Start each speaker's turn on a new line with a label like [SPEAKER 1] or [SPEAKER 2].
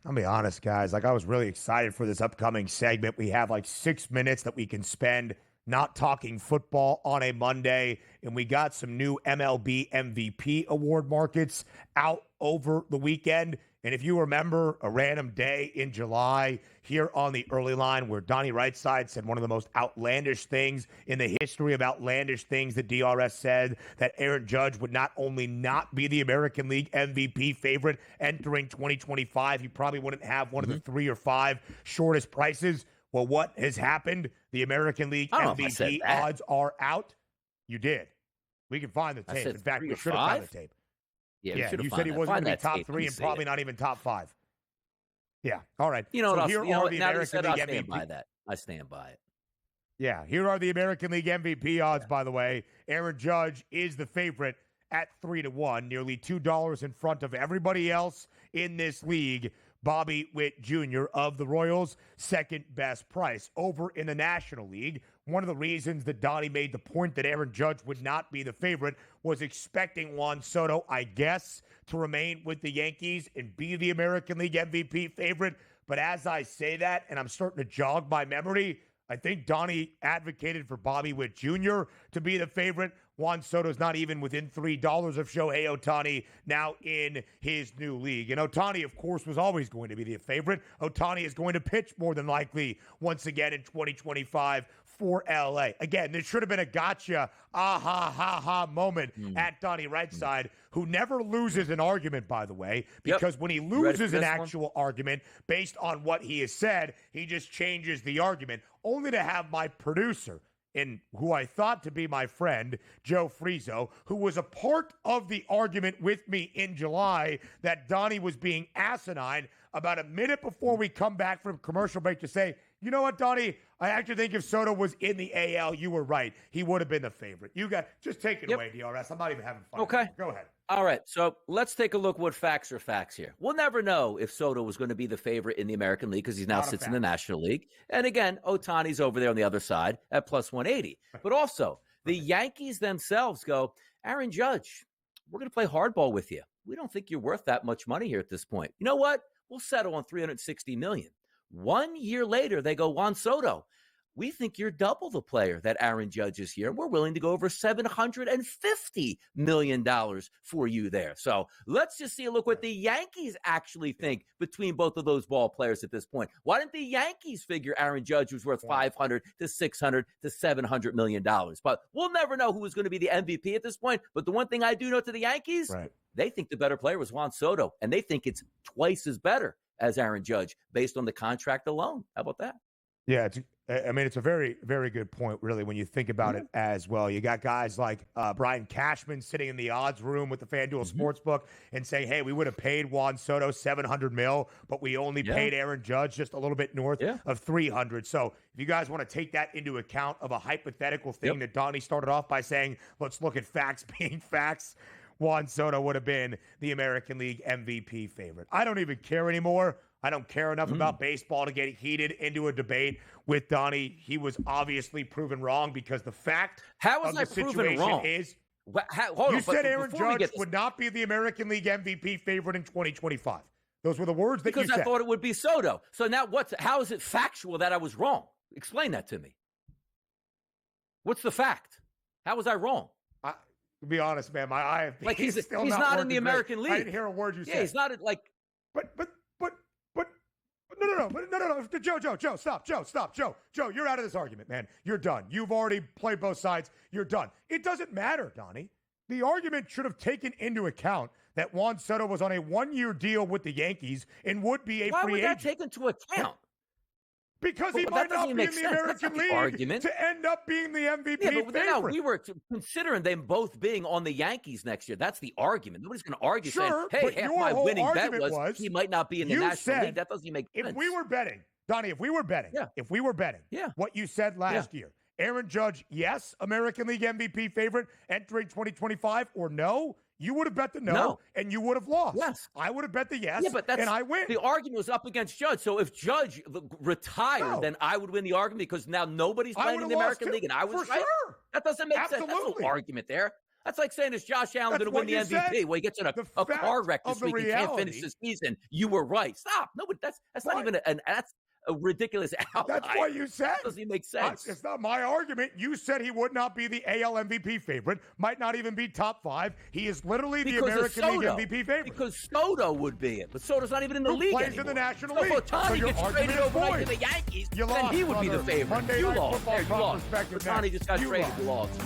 [SPEAKER 1] I'll be honest, guys. Like, I was really excited for this upcoming segment. We have like 6 minutes that we can spend not talking football on a Monday, and we got some new MLB MVP award markets out over the weekend. And if you remember a random day in July here on the early line where Donnie Rightside said one of the most outlandish things in the history of outlandish things that DRS said, that Aaron Judge would not only not be the American League MVP favorite entering 2025, he probably wouldn't have one of the 3 or 5 shortest prices. Well, what has happened? The American League MVP odds are out. You did. We can find the tape. In fact, we should have found the tape.
[SPEAKER 2] Yeah,
[SPEAKER 1] you said he wasn't going to be top 3 and probably not even top 5. Yeah. All right.
[SPEAKER 2] You know
[SPEAKER 1] so
[SPEAKER 2] what?
[SPEAKER 1] Here
[SPEAKER 2] Now
[SPEAKER 1] are the American League
[SPEAKER 2] I stand
[SPEAKER 1] MVP.
[SPEAKER 2] by that. I stand by it.
[SPEAKER 1] Yeah. Here are the American League MVP odds, by the way. Aaron Judge is the favorite at 3-1, nearly $2 in front of everybody else in this league. Bobby Witt Jr. of the Royals, second best price. Over in the National League, one of the reasons that Donnie made the point that Aaron Judge would not be the favorite was expecting Juan Soto, I guess, to remain with the Yankees and be the American League MVP favorite. But as I say that, and I'm starting to jog my memory, I think Donnie advocated for Bobby Witt Jr. to be the favorite. Juan Soto's not even within $3 of Shohei Ohtani now in his new league. And Ohtani, of course, was always going to be the favorite. Ohtani is going to pitch more than likely once again in 2025 for LA. Again, there should have been a gotcha, ha moment at Donnie Rightside, who never loses an argument, by the way, because when he loses an actual argument based on what he has said, he just changes the argument, only to have my producer, and who I thought to be my friend, Joe Frizo, who was a part of the argument with me in July that Donnie was being asinine, about a minute before we come back from commercial break to say, you know what, Donnie? I actually think if Soto was in the AL, you were right. He would have been the favorite. You got just take it away, DRS. I'm not even having fun.
[SPEAKER 2] Okay.
[SPEAKER 1] Go ahead.
[SPEAKER 2] All right. So let's take a look what facts are facts here. We'll never know if Soto was going to be the favorite in the American League because he now sits in the National League. And again, Ohtani's over there on the other side at plus 180. But also, the Yankees themselves go, Aaron Judge, we're going to play hardball with you. We don't think you're worth that much money here at this point. You know what? We'll settle on $360 million. 1 year later, they go, Juan Soto, we think you're double the player that Aaron Judge is here. We're willing to go over $750 million for you there. So let's just see a look what the Yankees actually think between both of those ball players at this point. Why didn't the Yankees figure Aaron Judge was worth $500 to $600 to $700 million? But we'll never know who is going to be the MVP at this point. But the one thing I do know to the Yankees, they think the better player was Juan Soto, and they think it's twice as better as Aaron Judge based on the contract alone. How about that?
[SPEAKER 1] Yeah, it's a very, very good point, really, when you think about it as well. You got guys like Brian Cashman sitting in the odds room with the FanDuel Sportsbook and saying, hey, we would have paid Juan Soto $700 million, but we only paid Aaron Judge just a little bit north of $300. So if you guys want to take that into account of a hypothetical thing that Donnie started off by saying, let's look at facts being facts, Juan Soto would have been the American League MVP favorite. I don't even care anymore. I don't care enough about baseball to get heated into a debate with Donnie. He was obviously proven wrong because the fact of the situation is you said Aaron Judge would not be the American League MVP favorite in 2025. Those were the words that you said.
[SPEAKER 2] Because I thought it would be Soto. So now how is it factual that I was wrong? Explain that to me. What's the fact? How was I wrong?
[SPEAKER 1] To be honest, man, my eye
[SPEAKER 2] like he's not in the American League.
[SPEAKER 1] I didn't hear a word you said.
[SPEAKER 2] Yeah, he's not like.
[SPEAKER 1] But no. Joe, stop. Joe, you're out of this argument, man. You're done. You've already played both sides. You're done. It doesn't matter, Donnie. The argument should have taken into account that Juan Soto was on a 1-year deal with the Yankees and would be a free agent.
[SPEAKER 2] Why would that take into account?
[SPEAKER 1] Because he might not be in the American League to end up being the MVP favorite.
[SPEAKER 2] Now we were considering them both being on the Yankees next year. That's the argument. Nobody's going to argue saying, hey, half my winning bet was he might not be in the National League. That doesn't make sense.
[SPEAKER 1] If we were betting, Donnie, what you said last year, Aaron Judge, yes, American League MVP favorite entering 2025, or no, you would have bet the no, and you would have lost.
[SPEAKER 2] Yes.
[SPEAKER 1] I would have bet the yes, and I win.
[SPEAKER 2] The argument was up against Judge. So if Judge retired, then I would win the argument because now nobody's playing in the American League, and I was right.
[SPEAKER 1] Sure.
[SPEAKER 2] That doesn't make sense. That's no argument there. That's like saying, is Josh Allen going to win the MVP? Well, he gets in a car wreck this week and can't finish the season. You were right. Stop. No, but that's not even that's a ridiculous outlier.
[SPEAKER 1] That's what you said.
[SPEAKER 2] That doesn't even make sense.
[SPEAKER 1] It's not my argument. You said he would not be the AL MVP favorite, might not even be top 5. He is literally the American League MVP favorite.
[SPEAKER 2] Because Soto would be it, but Soto's not even in the league
[SPEAKER 1] plays
[SPEAKER 2] anymore.
[SPEAKER 1] in the National
[SPEAKER 2] So
[SPEAKER 1] League.
[SPEAKER 2] if Ohtani gets traded overnight to the Yankees, then he would be the favorite.
[SPEAKER 1] Monday
[SPEAKER 2] You
[SPEAKER 1] Night
[SPEAKER 2] lost.
[SPEAKER 1] Football
[SPEAKER 2] There, you lost.
[SPEAKER 1] perspective
[SPEAKER 2] Ohtani just got traded. You lost.